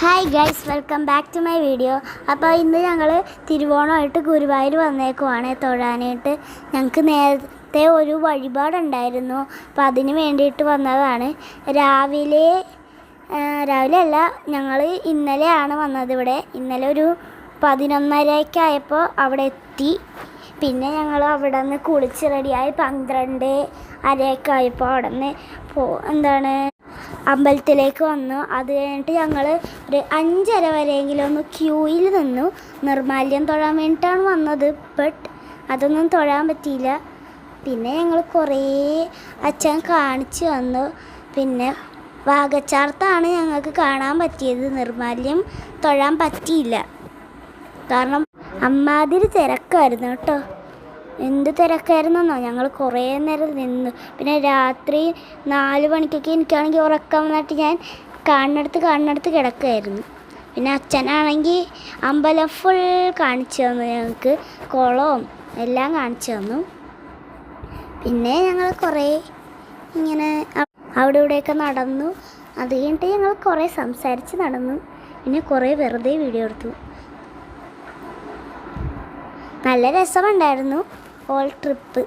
Hi guys, welcome back to my video. അപ്പോൾ ഇന്ന് ഞങ്ങൾ തിരുവോണമായിട്ട് ഗുരുവായൂർ വന്നേക്കുവാണ് തൊഴാനായിട്ട്. ഞങ്ങൾക്ക് നേരത്തെ ഒരു വഴിപാടുണ്ടായിരുന്നു, അപ്പോൾ അതിന് വേണ്ടിയിട്ട് വന്നതാണ്. രാവിലെ അല്ല, ഞങ്ങൾ ഇന്നലെയാണ് വന്നത് ഇവിടെ. ഇന്നലെ ഒരു 11:30 അവിടെ എത്തി. പിന്നെ ഞങ്ങൾ അവിടെ നിന്ന് കുളിച്ച് റെഡിയായി 12:30 അവിടെ നിന്ന് അമ്പലത്തിലേക്ക് വന്നു. അത് കഴിഞ്ഞിട്ട് ഞങ്ങൾ ഒരു 5:30 വരെയെങ്കിലും ഒന്ന് ക്യൂയിൽ നിന്നു. നിർമാല്യം തൊഴാൻ വേണ്ടിയിട്ടാണ് വന്നത്, ബട്ട് അതൊന്നും തൊഴാൻ പറ്റിയില്ല. പിന്നെ ഞങ്ങൾ കുറേ അച്ഛൻ കാണിച്ചു തന്നു. പിന്നെ വാഗച്ചാർത്താണ് ഞങ്ങൾക്ക് കാണാൻ പറ്റിയത്. നിർമാല്യം തൊഴാൻ പറ്റിയില്ല, കാരണം അമ്മാതിരി തിരക്കായിരുന്നു കേട്ടോ. എന്ത് തിരക്കായിരുന്നെന്നോ. ഞങ്ങൾ കുറേ നേരം നിന്നു. പിന്നെ രാത്രി 4 മണിക്കൊക്കെ എനിക്കാണെങ്കിൽ ഉറക്കം വന്നിട്ട് ഞാൻ കാണുന്നിടത്ത് കിടക്കുമായിരുന്നു. പിന്നെ അച്ഛനാണെങ്കിൽ അമ്പലം ഫുൾ കാണിച്ചു തന്നു, ഞങ്ങൾക്ക് കുളവും എല്ലാം കാണിച്ചു തന്നു. പിന്നെ ഞങ്ങൾ കുറേ ഇങ്ങനെ അവിടെ ഇവിടെയൊക്കെ നടന്നു. അത് കഴിഞ്ഞിട്ട് ഞങ്ങൾ കുറേ സംസാരിച്ച് നടന്നു. പിന്നെ കുറേ വെറുതെ വീഡിയോ എടുത്തു. നല്ല രസമുണ്ടായിരുന്നു ഹോൾ ട്രിപ്പ്.